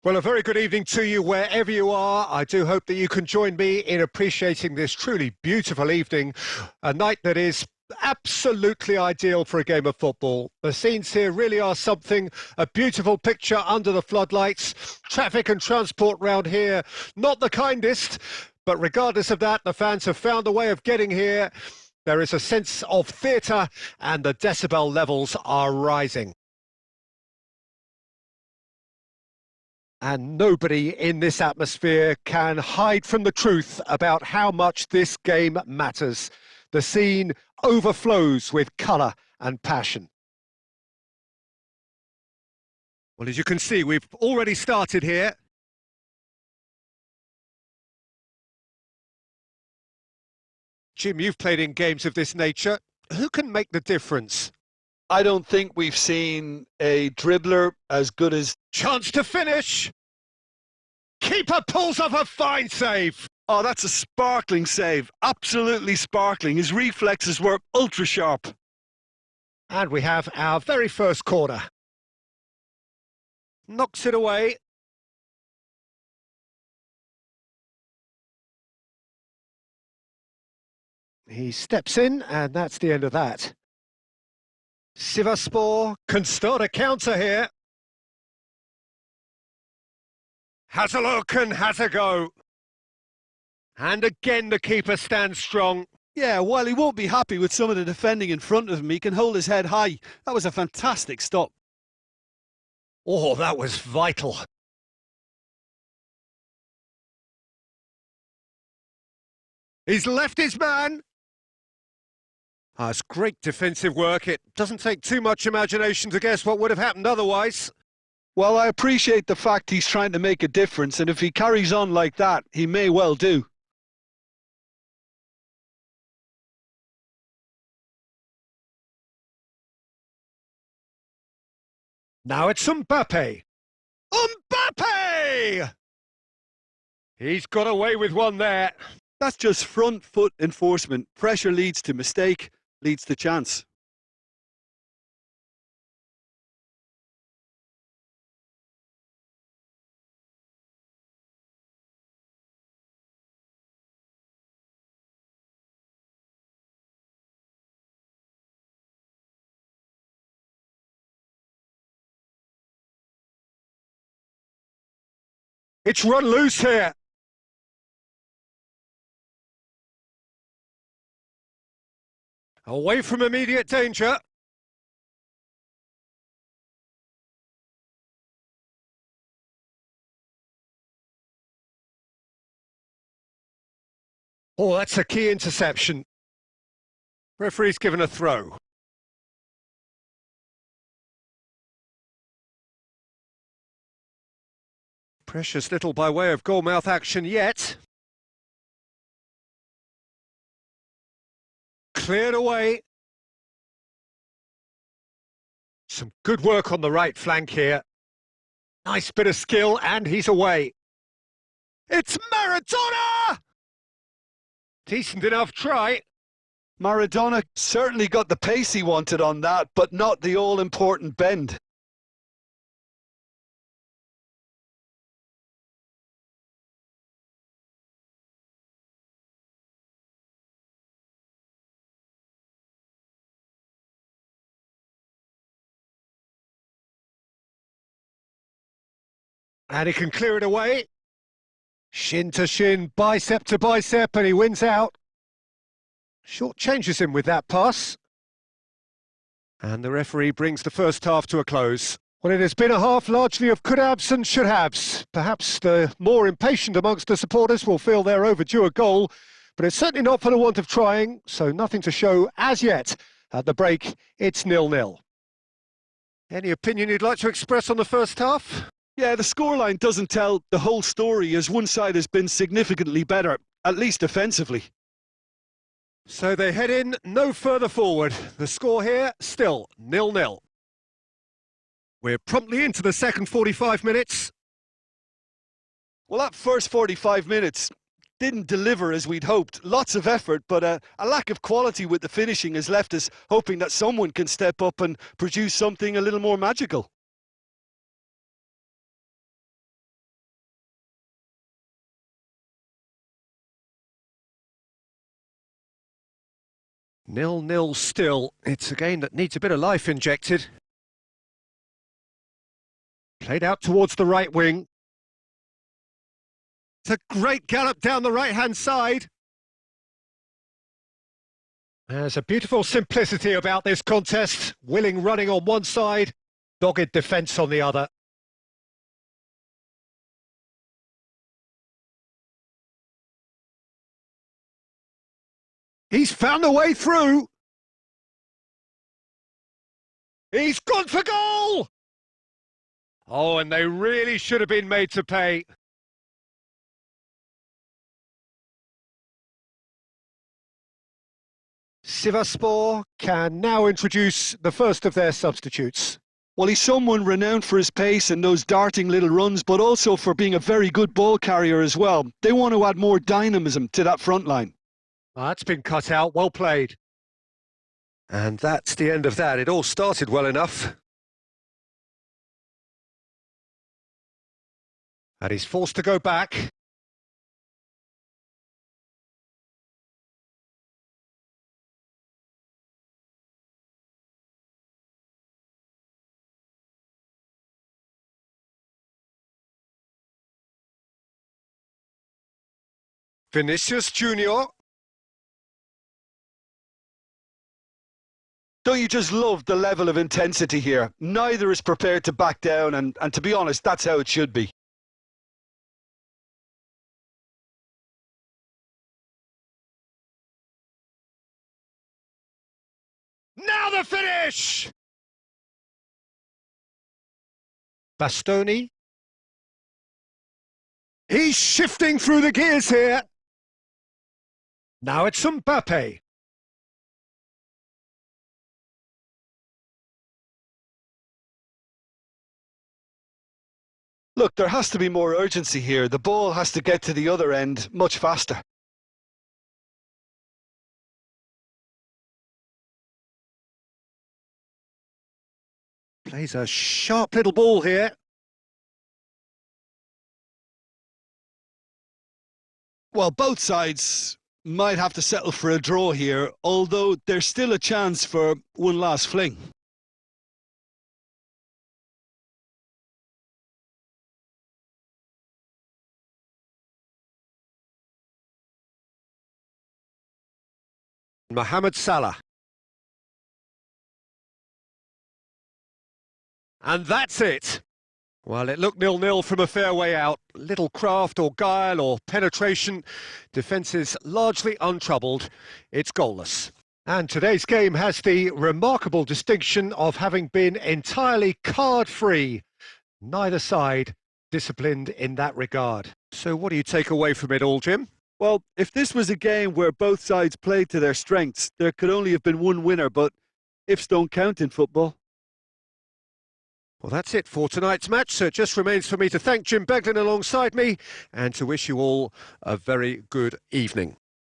Well, a very good evening to you wherever you are. I do hope that you can join me in appreciating this truly beautiful evening, a night that is absolutely ideal for a game of football. The scenes here really are something, a beautiful picture under the floodlights. Traffic and transport round here, not the kindest, but regardless of that, the fans have found a way of getting here. There is a sense of theatre and the decibel levels are rising. And nobody in this atmosphere can hide from the truth about how much this game matters. The scene overflows with colour and passion. Well, as you can see, we've already started here. Jim, you've played in games of this nature. Who can make the difference? I don't think we've seen a dribbler as good as... Chance to finish! Keeper pulls off a fine save! Oh, that's a sparkling save. Absolutely sparkling. His reflexes were ultra sharp. And we have our very first corner. Knocks it away. He steps in, and that's the end of that. Sivasspor can start a counter here. Has a look and has a go. And again the keeper stands strong. Yeah, while he won't be happy with some of the defending in front of him, he can hold his head high. That was a fantastic stop. Oh, that was vital. He's left his man. That's great defensive work. It doesn't take too much imagination to guess what would have happened otherwise. Well, I appreciate the fact he's trying to make a difference, and if he carries on like that, he may well do. Now it's Mbappe. Mbappe! He's got away with one there. That's just front foot enforcement. Pressure leads to mistake, leads to chance. It's run loose here. Away from immediate danger. Oh, that's a key interception. Referee's given a throw. Precious little by way of goalmouth action yet. Cleared away. Some good work on the right flank here. Nice bit of skill, and he's away. It's Maradona! Decent enough try. Maradona certainly got the pace he wanted on that, but not the all-important bend. And he can clear it away. Shin to shin, bicep to bicep, and he wins out. Short changes him with that pass. And the referee brings the first half to a close. Well, it has been a half largely of could-haves and should-haves. Perhaps the more impatient amongst the supporters will feel they're overdue a goal, but it's certainly not for the want of trying, so nothing to show as yet. At the break, it's 0-0. Any opinion you'd like to express on the first half? Yeah, the scoreline doesn't tell the whole story, as one side has been significantly better, at least defensively. So they head in no further forward. The score here, still 0-0. We're promptly into the second 45 minutes. Well, that first 45 minutes didn't deliver as we'd hoped. Lots of effort, but a lack of quality with the finishing has left us hoping that someone can step up and produce something a little more magical. 0-0 still. It's a game that needs a bit of life injected. Played out towards the right wing. It's a great gallop down the right-hand side. There's a beautiful simplicity about this contest. Willing running on one side, dogged defence on the other. He's found a way through. He's gone for goal! Oh, and they really should have been made to pay. Sivasspor can now introduce the first of their substitutes. Well, he's someone renowned for his pace and those darting little runs, but also for being a very good ball carrier as well. They want to add more dynamism to that front line. That's been cut out, well played. And that's the end of that. It all started well enough. And he's forced to go back. Vinicius Junior. Don't you just love the level of intensity here? Neither is prepared to back down, and to be honest, that's how it should be. Now the finish! Bastoni. He's shifting through the gears here. Now it's Mbappe. Look, there has to be more urgency here. The ball has to get to the other end much faster. Plays a sharp little ball here. Well, both sides might have to settle for a draw here, although there's still a chance for one last fling. Mohamed Salah. And that's it. Well, it looked 0-0 from a fair way out. Little craft or guile or penetration. Defence is largely untroubled. It's goalless. And today's game has the remarkable distinction of having been entirely card-free. Neither side disciplined in that regard. So what do you take away from it all, Jim? Well, if this was a game where both sides played to their strengths, there could only have been one winner, but ifs don't count in football. Well, that's it for tonight's match, so it just remains for me to thank Jim Beglin alongside me and to wish you all a very good evening.